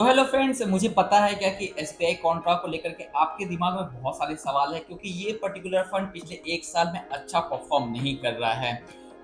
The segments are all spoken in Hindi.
तो हेलो फ्रेंड्स, मुझे पता है क्या कि एसबीआई कॉन्ट्रा को लेकर के आपके दिमाग में बहुत सारे सवाल है क्योंकि ये पर्टिकुलर फंड पिछले एक साल में अच्छा परफॉर्म नहीं कर रहा है।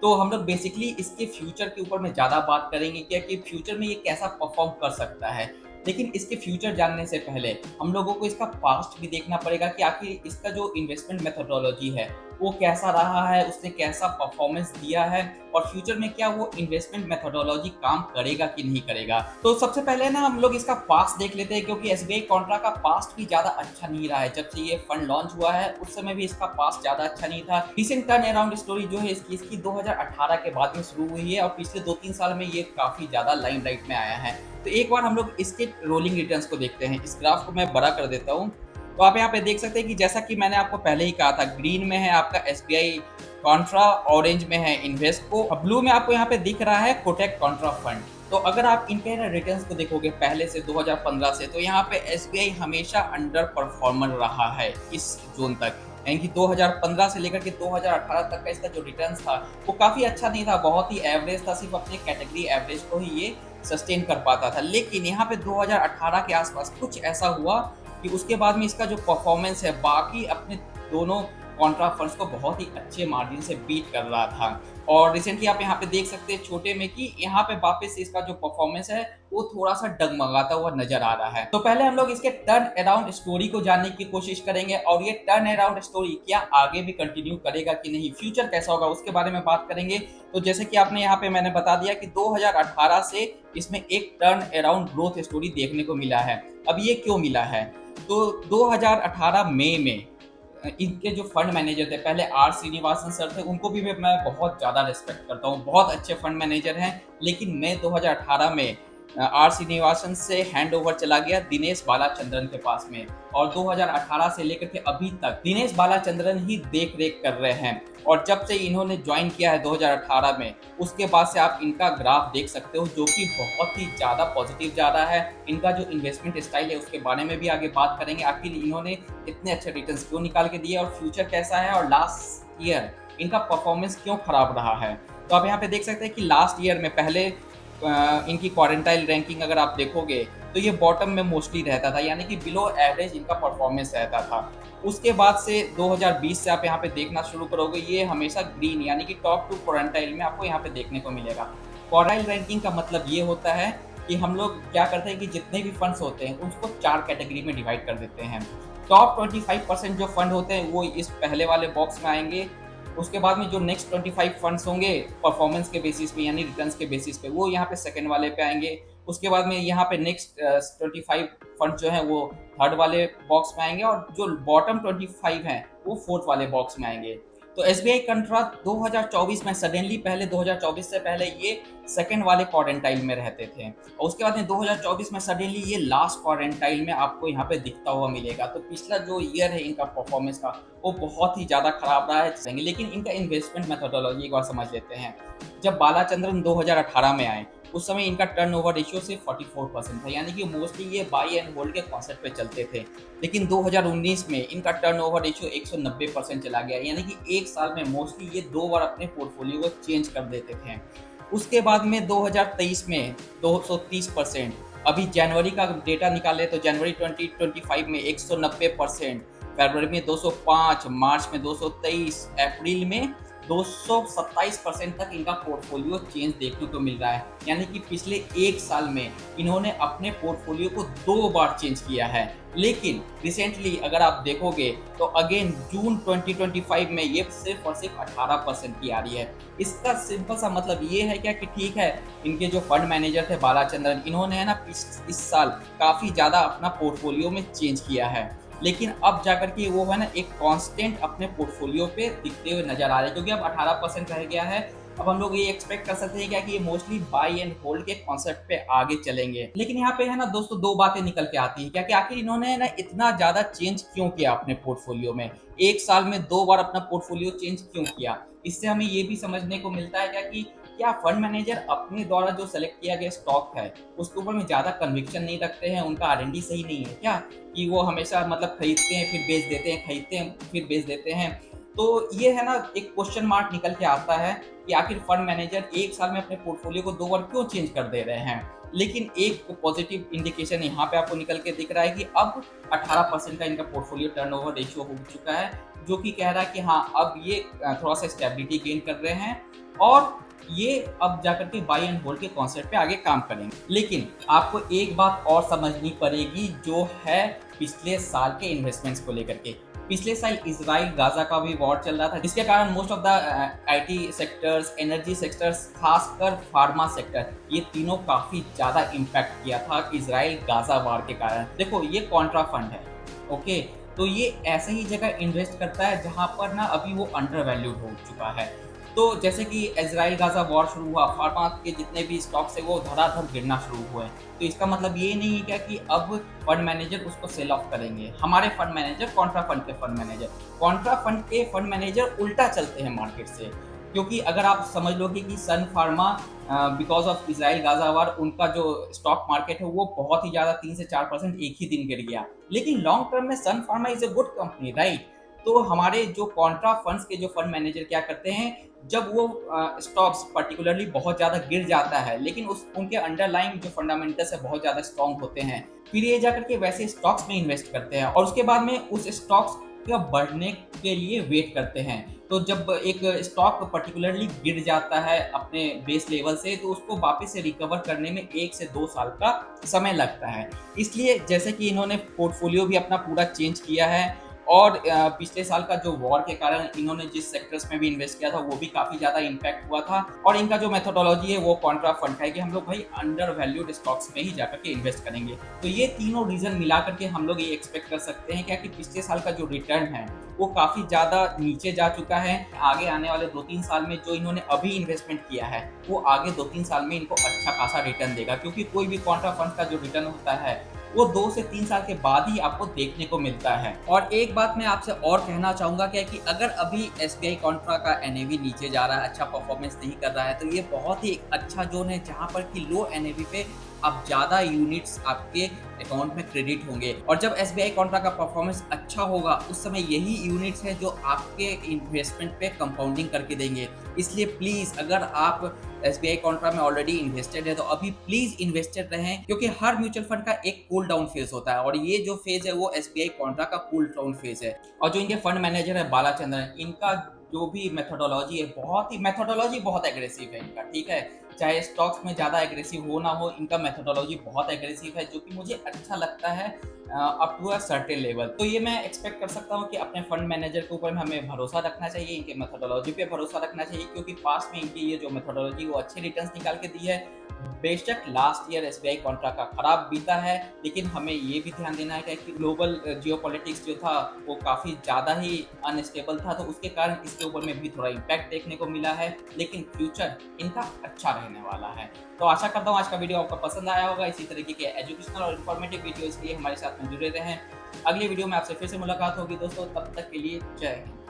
तो हम लोग बेसिकली इसके फ्यूचर के ऊपर में ज़्यादा बात करेंगे क्या कि फ्यूचर में ये कैसा परफॉर्म कर सकता है। लेकिन इसके फ्यूचर जानने से पहले हम लोगों को इसका पास्ट भी देखना पड़ेगा कि आखिर इसका जो इन्वेस्टमेंट मेथोडोलॉजी है वो कैसा रहा है, उसने कैसा परफॉर्मेंस दिया है और फ्यूचर में क्या वो इन्वेस्टमेंट मेथोडोलॉजी काम करेगा कि नहीं करेगा। तो सबसे पहले ना हम लोग इसका पास्ट देख लेते हैं क्योंकि एसबीआई कॉन्ट्रा का पास्ट भी ज्यादा अच्छा नहीं रहा है। जब से ये फंड लॉन्च हुआ है उस समय भी इसका पास्ट ज्यादा अच्छा नहीं था। रिसेंट टर्न अराउंड स्टोरी जो है इसकी 2018 के बाद में शुरू हुई है और पिछले 2-3 साल में ये काफी ज्यादा लाइमलाइट में आया है। तो एक बार हम लोग इसके रोलिंग रिटर्न्स को देखते हैं। इस ग्राफ को मैं बड़ा कर देता हूँ। तो आप यहाँ पे देख सकते हैं कि जैसा कि मैंने आपको पहले ही कहा था, ग्रीन में है आपका एसबीआई कॉन्ट्रा, ऑरेंज में है इन्वेस्को और ब्लू में आपको यहाँ पे दिख रहा है कोटक कॉन्ट्रा फंड। तो अगर आप इनके रिटर्न्स को देखोगे पहले से 2015 से, तो यहाँ पे एसबीआई हमेशा अंडर परफॉर्मर रहा है इस जोन तक। यानी कि 2015 से लेकर के 2018 तक का इसका जो रिटर्न्स था वो काफी अच्छा नहीं था, बहुत ही एवरेज था, सिर्फ अपने कैटेगरी एवरेज को ही ये सस्टेन कर पाता था। लेकिन यहाँ पे 2018 के आसपास कुछ ऐसा हुआ कि उसके बाद में इसका जो परफॉर्मेंस है बाकी अपने दोनों कॉन्ट्रा फंड्स को बहुत ही अच्छे मार्जिन से बीट कर रहा था। और रिसेंटली आप यहाँ पे देख सकते हैं छोटे में कि यहाँ पे वापस से इसका जो परफॉर्मेंस है वो थोड़ा सा डगमगाता हुआ नजर आ रहा है। तो पहले हम लोग इसके टर्न अराउंड स्टोरी को जानने की कोशिश करेंगे और ये टर्न अराउंड स्टोरी क्या आगे भी कंटिन्यू करेगा कि नहीं, फ्यूचर कैसा होगा उसके बारे में बात करेंगे। तो जैसे कि आपने यहाँ पे मैंने बता दिया कि 2018 से इसमें एक टर्न अराउंड ग्रोथ स्टोरी देखने को मिला है। अब ये क्यों मिला है? तो 2018 मई में इनके जो फंड मैनेजर थे, पहले आर श्रीनिवासन सर थे, उनको भी मैं बहुत ज़्यादा रिस्पेक्ट करता हूँ, बहुत अच्छे फंड मैनेजर हैं। लेकिन मई 2018 में आर श्रीनिवासन से हैंड ओवर चला गया दिनेश बालाचंद्रन के पास में और 2018 से लेकर के अभी तक दिनेश बालाचंद्रन ही देख रेख कर रहे हैं। और जब से इन्होंने ज्वाइन किया है 2018 में, उसके बाद से आप इनका ग्राफ देख सकते हो जो कि बहुत ही ज़्यादा पॉजिटिव जा रहा है। इनका जो इन्वेस्टमेंट स्टाइल है उसके बारे में भी आगे बात करेंगे, आखिर इन्होंने इतने अच्छे रिटर्न्स क्यों निकाल के दिए और फ्यूचर कैसा है और लास्ट ईयर इनका परफॉर्मेंस क्यों खराब रहा है। तो आप यहाँ पे देख सकते हैं कि लास्ट ईयर में पहले इनकी क्वारंटाइन रैंकिंग अगर आप देखोगे तो ये बॉटम में मोस्टली रहता था, यानी कि बिलो एवरेज इनका परफॉर्मेंस रहता था। उसके बाद से 2020 से आप यहाँ पे देखना शुरू करोगे ये हमेशा ग्रीन यानी कि टॉप टू क्वारंटाइल में आपको यहाँ पे देखने को मिलेगा। क्वारंटाइल रैंकिंग का मतलब ये होता है कि हम लोग क्या करते हैं कि जितने भी फंड्स होते हैं उसको 4 कैटेगरी में डिवाइड कर देते हैं। टॉप 25% जो फंड होते हैं वो इस पहले वाले बॉक्स में आएंगे। उसके बाद में जो नेक्स्ट 25 फंड्स होंगे परफॉर्मेंस के बेसिस पे यानी रिटर्न्स के बेसिस पे, वो यहाँ पे सेकंड वाले पे आएंगे। उसके बाद में यहाँ पे नेक्स्ट 25 फंड जो है वो थर्ड वाले बॉक्स में आएंगे और जो बॉटम 25 हैं वो फोर्थ वाले बॉक्स में आएंगे। तो एसबीआई कंट्रा 2024 में सडनली, पहले 2024 से पहले ये सेकंड वाले क्वारंटाइन में रहते थे और उसके बाद में 2024 में सडनली ये लास्ट क्वारंटाइन में आपको यहाँ पे दिखता हुआ मिलेगा। तो पिछला जो ईयर है इनका परफॉर्मेंस का वो बहुत ही ज़्यादा खराब रहा है। लेकिन इनका इन्वेस्टमेंट मेथोडोलॉजी एक बार समझ लेते हैं। जब बालाचंद्रन 2018 में आए उस समय इनका टर्नओवर रेशियो सिर्फ 44% था, यानी कि मोस्टली ये बाई एंड होल्ड के कॉन्सेप्ट पे चलते थे। लेकिन 2019 में इनका टर्नओवर रेशियो 190% चला गया, यानी कि एक साल में मोस्टली ये 2 बार अपने पोर्टफोलियो को चेंज कर देते थे। उसके बाद में 2023 में 230%, अभी जनवरी का डेटा निकाले तो जनवरी 2025 में 190%, फरवरी में 205, मार्च में 223, अप्रैल में 227% तक इनका पोर्टफोलियो चेंज देखने को मिल रहा है। यानी कि पिछले एक साल में इन्होंने अपने पोर्टफोलियो को 2 बार चेंज किया है। लेकिन रिसेंटली अगर आप देखोगे तो अगेन जून 2025 में ये सिर्फ और सिर्फ 18% की आ रही है। इसका सिंपल सा मतलब ये है क्या कि ठीक है, इनके जो फंड मैनेजर थे बालाचंद्रन, इन्होंने है ना इस साल काफ़ी ज़्यादा अपना पोर्टफोलियो में चेंज किया है। लेकिन अब जाकर के वो है ना एक कांस्टेंट अपने पोर्टफोलियो पे दिखते हुए नजर आ रहे हैं, क्योंकि अब 18% रह गया है। अब हम लोग ये एक्सपेक्ट कर सकते हैं क्या कि ये मोस्टली बाई एंड होल्ड के कॉन्सेप्ट पे आगे चलेंगे। लेकिन यहाँ पे है ना दोस्तों 2 बातें निकल के आती है क्या कि आखिर इन्होंने ना इतना ज्यादा चेंज क्यों किया अपने पोर्टफोलियो में, एक साल में 2 बार अपना पोर्टफोलियो चेंज क्यों किया। इससे हमें ये भी समझने को मिलता है क्या कि क्या फंड मैनेजर अपने द्वारा जो सेलेक्ट किया गया स्टॉक है उसके ऊपर में ज्यादा कन्विक्शन नहीं रखते हैं, उनका आरएनडी सही नहीं है क्या कि वो हमेशा मतलब खरीदते हैं फिर बेच देते हैं, खरीदते हैं फिर बेच देते हैं। तो ये है ना एक क्वेश्चन मार्क निकल के आता है कि आखिर फंड मैनेजर एक साल में अपने पोर्टफोलियो को 2 बार क्यों चेंज कर दे रहे हैं। लेकिन एक पॉजिटिव इंडिकेशन यहाँ पे आपको निकल के दिख रहा है कि अब 18% का इनका पोर्टफोलियो टर्नओवर रेशियो हो चुका है, जो कि कह रहा है कि हाँ, अब ये थोड़ा-सा स्टेबिलिटी गेन कर रहे हैं और ये अब जाकर के बाय एंड होल्ड के कॉन्सेप्ट पे आगे काम करेंगे। लेकिन आपको एक बात और समझनी पड़ेगी, जो है पिछले साल के इन्वेस्टमेंट्स को लेकर के। पिछले साल इज़राइल गाज़ा का भी वॉर चल रहा था, जिसके कारण most of the IT sectors, energy sectors, खासकर फार्मा सेक्टर, ये तीनों काफ़ी ज़्यादा इम्पैक्ट किया था इज़राइल गाज़ा वॉर के कारण। देखो, ये कॉन्ट्रा फंड है, ओके? तो ये ऐसे ही जगह इन्वेस्ट करता है जहाँ पर ना अभी वो अंडर वैल्यूड हो चुका है। तो जैसे कि इज़राइल गाज़ा वॉर शुरू हुआ, फार्मा के जितने भी स्टॉक्स है वो धड़ाधड़ गिरना शुरू हुए। तो इसका मतलब ये नहीं है क्या कि अब फंड मैनेजर उसको सेल ऑफ करेंगे। हमारे फंड मैनेजर, कॉन्ट्रा फंड के फंड मैनेजर, कॉन्ट्रा फंड के फंड मैनेजर उल्टा चलते हैं मार्केट से। क्योंकि अगर आप समझ लोगे कि Sun Pharma because of Israel Gaza war, उनका जो स्टॉक मार्केट है वो बहुत ही ज़्यादा 3 से 4% एक ही दिन गिर गया। लेकिन लॉन्ग टर्म में Sun Pharma is a good company, right? तो हमारे जो कॉन्ट्रा फंड्स के जो फंड मैनेजर क्या करते हैं, जब वो स्टॉक्स पर्टिकुलरली बहुत ज़्यादा गिर जाता है, लेकिन उस उनके अंडरलाइंग जो फंडामेंटल्स है बहुत ज़्यादा स्ट्रॉन्ग होते हैं, फिर ये जाकर के वैसे स्टॉक्स में इन्वेस्ट करते हैं और उसके बाद में उस स्टॉक्स का बढ़ने के लिए वेट करते हैं। तो जब एक स्टॉक पर्टिकुलरली गिर जाता है अपने बेस लेवल से, तो उसको वापस से रिकवर करने में 1 से 2 साल का समय लगता है। इसलिए जैसे कि इन्होंने पोर्टफोलियो भी अपना पूरा चेंज किया है और पिछले साल का जो वॉर के कारण इन्होंने जिस सेक्टर्स में भी इन्वेस्ट किया था वो भी काफ़ी ज़्यादा इम्पैक्ट हुआ था और इनका जो मेथोडोलॉजी है वो कॉन्ट्रा फंड का है कि हम लोग भाई अंडर वैल्यूड स्टॉक्स में ही जाकर के इन्वेस्ट करेंगे। तो ये तीनों रीज़न मिला करके हम लोग ये एक्सपेक्ट कर सकते हैं क्या कि पिछले साल का जो रिटर्न है वो काफ़ी ज़्यादा नीचे जा चुका है। आगे आने वाले 2-3 साल में जो इन्होंने अभी इन्वेस्टमेंट किया है वो आगे 2-3 साल में इनको अच्छा खासा रिटर्न देगा, क्योंकि कोई भी कॉन्ट्रा फंड का जो रिटर्न होता है वो 2 से 3 साल के बाद ही आपको देखने को मिलता है। और एक बात मैं आपसे और कहना चाहूँगा क्या कि अगर अभी एसबीआई कॉन्ट्रा का एनएवी नीचे जा रहा है, अच्छा परफॉर्मेंस नहीं कर रहा है, तो ये बहुत ही एक अच्छा ज़ोन है जहाँ पर कि लो एनएवी पे अब ज़्यादा यूनिट्स आपके अकाउंट में क्रेडिट होंगे और जब एसबीआई कॉन्ट्रा का परफॉर्मेंस अच्छा होगा उस समय यही यूनिट्स हैं जो आपके इन्वेस्टमेंट पे कंपाउंडिंग करके देंगे। इसलिए प्लीज़, अगर आप एसबीआई कॉन्ट्रा में ऑलरेडी इन्वेस्टेड है तो अभी प्लीज़ इन्वेस्टेड रहें, क्योंकि हर म्यूचुअल फंड का एक कूल डाउन फेज़ होता है और ये जो फेज़ है वो एसबीआई कॉन्ट्रा का कूल डाउन फेज़ है। और जो इनके फंड मैनेजर है बालाचंद्रन, इनका जो भी मेथोडोलॉजी है बहुत एग्रेसिव है इनका, ठीक है? चाहे स्टॉक्स में ज़्यादा एग्रेसिव हो ना हो, इनका मेथोडोलॉजी बहुत एग्रेसिव है, जो कि मुझे अच्छा लगता है up to a certain level. तो ये मैं एक्सपेक्ट कर सकता हूँ कि अपने फंड मैनेजर के ऊपर हमें भरोसा रखना चाहिए, इनके मेथोडोलॉजी पे भरोसा रखना चाहिए, क्योंकि पास्ट में इनकी ये जो मेथोडोलॉजी वो अच्छे रिटर्न्स निकाल के दी है। बेशक लास्ट ईयर एसबीआई कॉन्ट्रा का खराब बीता है, लेकिन हमें ये भी ध्यान देना है कि ग्लोबल जियोपॉलिटिक्स जो था वो काफ़ी ज़्यादा ही अनस्टेबल था, तो उसके कारण इसके ऊपर में भी थोड़ा इम्पैक्ट देखने को मिला है, लेकिन फ्यूचर इनका अच्छा रहने वाला है। तो आशा करता हूँ आज का वीडियो आपको पसंद आया होगा। इसी तरीके के एजुकेशनल और इन्फॉर्मेटिव वीडियोज़ के लिए हमारे साथ में जुड़े रहें। अगली वीडियो में आपसे फिर से मुलाकात होगी दोस्तों, तब तक के लिए जय हिंद।